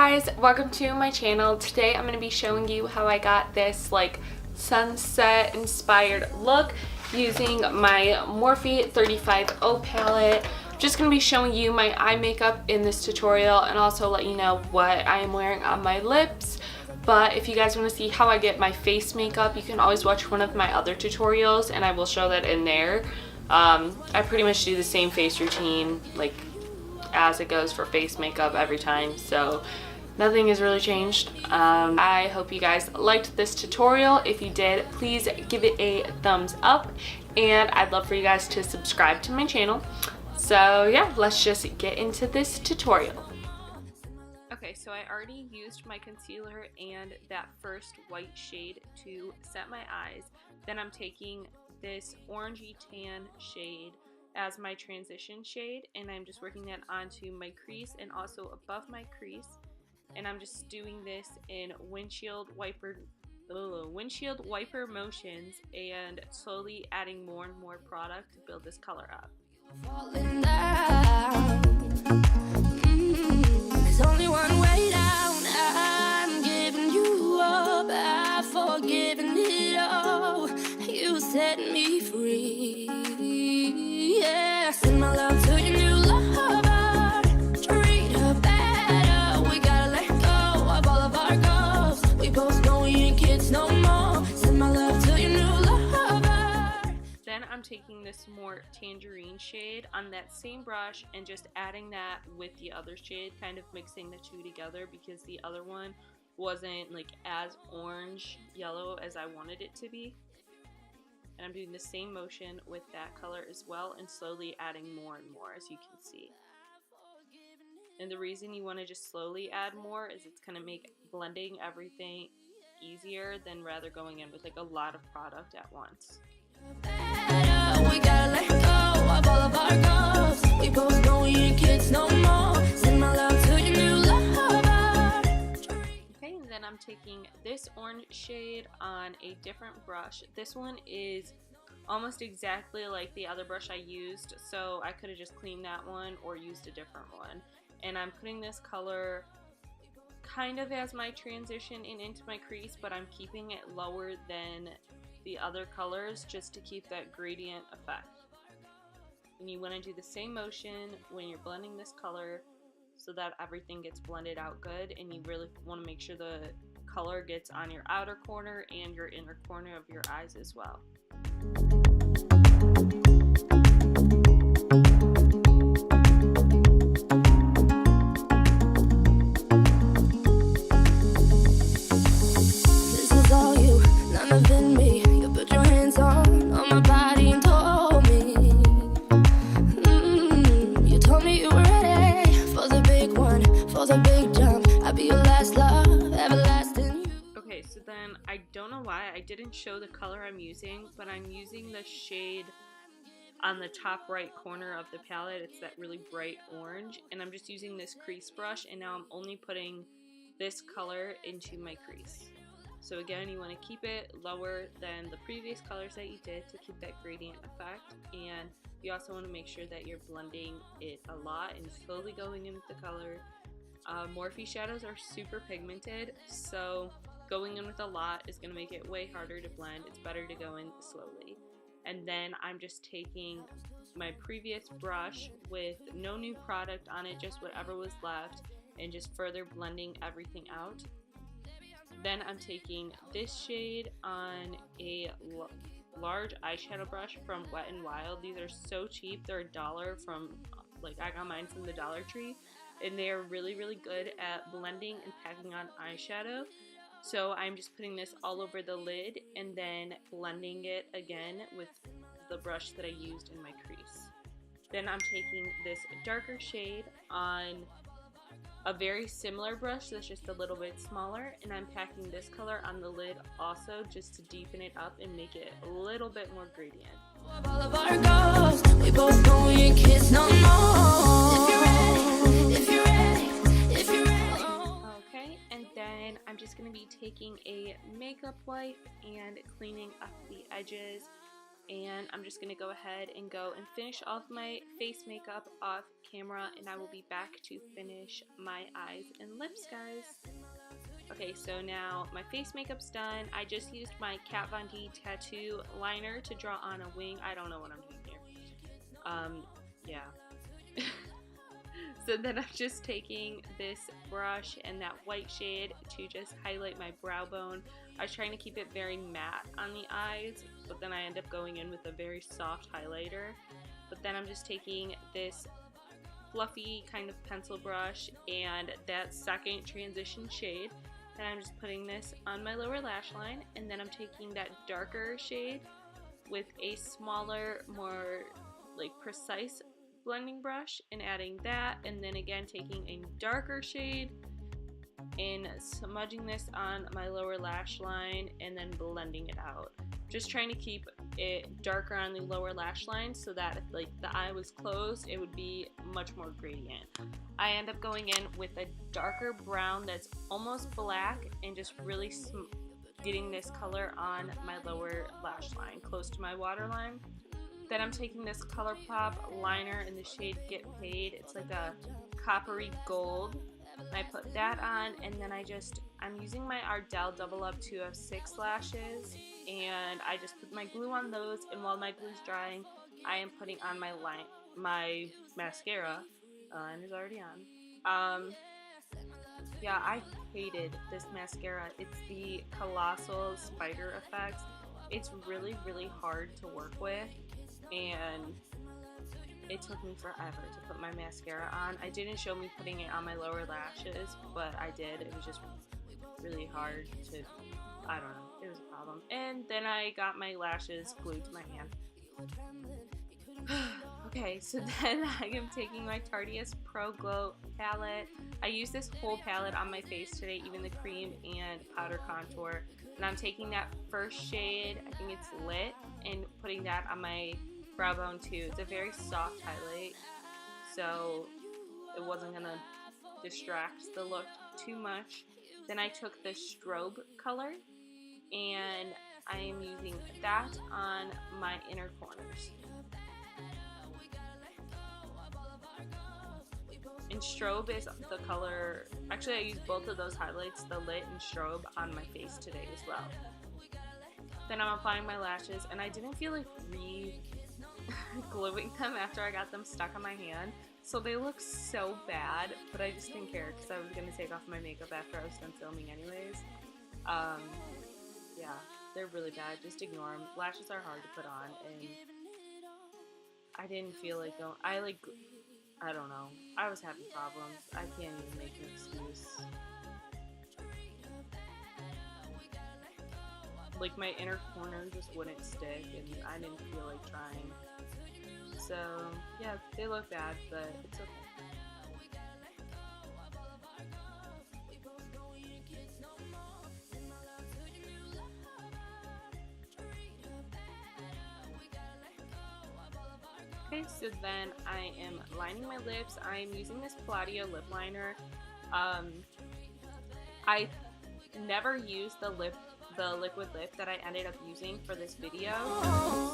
guys, welcome to my channel. Today I'm going to be showing you how I got this like sunset inspired look using my Morphe 35O palette. I'm just going to be showing you my eye makeup in this tutorial and also let you know what I am wearing on my lips. But if you guys want to see how I get my face makeup, you can always watch one of my other tutorials and I will show that in there. I pretty much do the same face routine like as it goes for face makeup every time, so nothing has really changed. I hope you guys liked this tutorial. If you did, please give it a thumbs up and I'd love for you guys to subscribe to my channel. So yeah, let's just get into this tutorial. Okay, so I already used my concealer and that first white shade to set my eyes. Then I'm taking this orangey tan shade as my transition shade and I'm just working that onto my crease and also above my crease, and I'm just doing this in windshield wiper motions and slowly adding more and more product to build this color up. There's only one way down. I'm giving you up. I've forgiven it all. You set me free. Yeah, send my love to your new lover. Treat her better. We gotta let go of all of our goals. We both know we ain't kids no more. Send my love to your new lover. Then I'm taking this more tangerine shade on that same brush and just adding that with the other shade, kind of mixing the two together because the other one wasn't like as orange yellow as I wanted it to be. And I'm doing the same motion with that color as well and slowly adding more and more, as you can see. And the reason you want to just slowly add more is it's going to make blending everything easier than rather going in with like a lot of product at once. We gotta let go of all of our goals. We both know we ain't kids no more. Send my love to your new lover. Okay, and then I'm taking this orange shade on a different brush. This one is almost exactly like the other brush I used, so I could have just cleaned that one or used a different one. And I'm putting this color kind of as my transition and into my crease, but I'm keeping it lower than the other colors just to keep that gradient effect. And you want to do the same motion when you're blending this color so that everything gets blended out good, and you really want to make sure the color gets on your outer corner and your inner corner of your eyes as well. This is all you, none of it me. You put your hands on my body and told me, you told me you were ready for the big one, for the big jump. I'll be your last love, everlasting. Okay, so then I don't know why I didn't show the color I'm using, but I'm using the shade on the top right corner of the palette. It's that really bright orange, and I'm just using this crease brush, and now I'm only putting this color into my crease. So again, you want to keep it lower than the previous colors that you did to keep that gradient effect, and you also want to make sure that you're blending it a lot and slowly going in with the color. Morphe shadows are super pigmented, so going in with a lot is going to make it way harder to blend. It's better to go in slowly. And then I'm just taking my previous brush with no new product on it, just whatever was left, and just further blending everything out. Then I'm taking this shade on a large eyeshadow brush from Wet n Wild. These are so cheap. They're $1 from, like, I got mine from the Dollar Tree, and they are really, really good at blending and packing on eyeshadow. So I'm just putting this all over the lid and then blending it again with the brush that I used in my crease. Then I'm taking this darker shade on a very similar brush that's just a little bit smaller, and I'm packing this color on the lid also just to deepen it up and make it a little bit more gradient. All of our goals, we both know we ain't kids no more. If you're ready, if you're ready, if you're ready. Okay, and then I'm just going to be taking a makeup wipe and cleaning up the edges and I'm just going to go ahead and go and finish off my face makeup off camera, and I will be back to finish my eyes and lips, guys. Okay, so now my face makeup's done. I just used my Kat Von D tattoo liner to draw on a wing. I don't know what I'm doing here. Yeah. So then I'm just taking this brush and that white shade to just highlight my brow bone. I was trying to keep it very matte on the eyes, but then I end up going in with a very soft highlighter. But then I'm just taking this fluffy kind of pencil brush and that second transition shade, and I'm just putting this on my lower lash line, and then I'm taking that darker shade with a smaller, more like precise blending brush and adding that, and then again taking a darker shade and smudging this on my lower lash line and then blending it out. Just trying to keep it darker on the lower lash line so that if like the eye was closed, it would be much more gradient. I end up going in with a darker brown that's almost black and just really getting this color on my lower lash line close to my waterline. Then I'm taking this Colourpop liner in the shade Get Paid. It's like a coppery gold. And I put that on, and then I'm using my Ardell Double Up 206 lashes, and I just put my glue on those, and while my glue's drying, I am putting on my mascara. Liner's already on. Yeah, I hated this mascara. It's the Colossal Spider Effects. It's really, really hard to work with, and it took me forever to put my mascara on. I didn't show me putting it on my lower lashes, but I did. It was just really hard to, I don't know, it was a problem. And then I got my lashes glued to my hand. Okay, so then I am taking my Tartiest Pro Glow palette. I use this whole palette on my face today, even the cream and powder contour. And I'm taking that first shade, I think it's Lit, and putting that on my brow bone too. It's a very soft highlight, so it wasn't gonna distract the look too much. Then I took the strobe color and I am using that on my inner corners. And strobe is the color, actually I used both of those highlights, the Lit and strobe, on my face today as well. Then I'm applying my lashes, and I didn't feel like gluing them after I got them stuck on my hand, so they look so bad, but I just didn't care because I was going to take off my makeup after I was done filming anyways. Yeah, they're really bad, just ignore them. Lashes are hard to put on, and I didn't feel like going, I don't know, I was having problems. I can't even make an excuse. Like my inner corner just wouldn't stick, and I didn't feel like trying. So yeah, they look bad, but it's okay. Okay, so then I am lining my lips. I am using this Palladio lip liner. I never used the liquid lip that I ended up using for this video,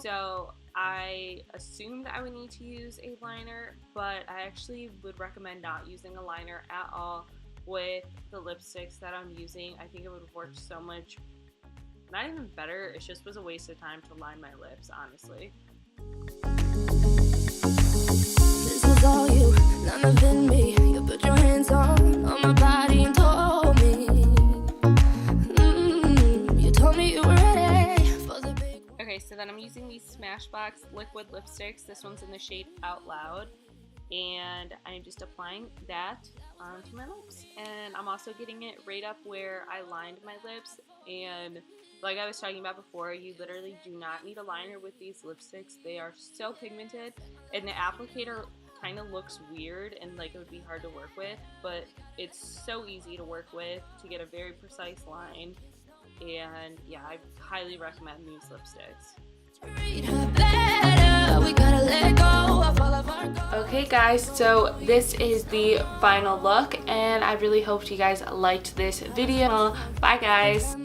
so I assumed I would need to use a liner, but I actually would recommend not using a liner at all with the lipsticks that I'm using. I think it would work so much, not even better, it just was a waste of time to line my lips, honestly. This was all you, none of it me. You put your hands on my body and told me. You told me you were ready for the big. Okay, so then I'm using these Smashbox liquid lipsticks. This one's in the shade Out Loud, and I'm just applying that onto my lips. And I'm also getting it right up where I lined my lips. And like I was talking about before, you literally do not need a liner with these lipsticks. They are so pigmented, and the applicator kind of looks weird and like it would be hard to work with, but it's so easy to work with to get a very precise line. And yeah, I highly recommend these lipsticks. Okay guys, so this is the final look, and I really hope you guys liked this video. Bye guys.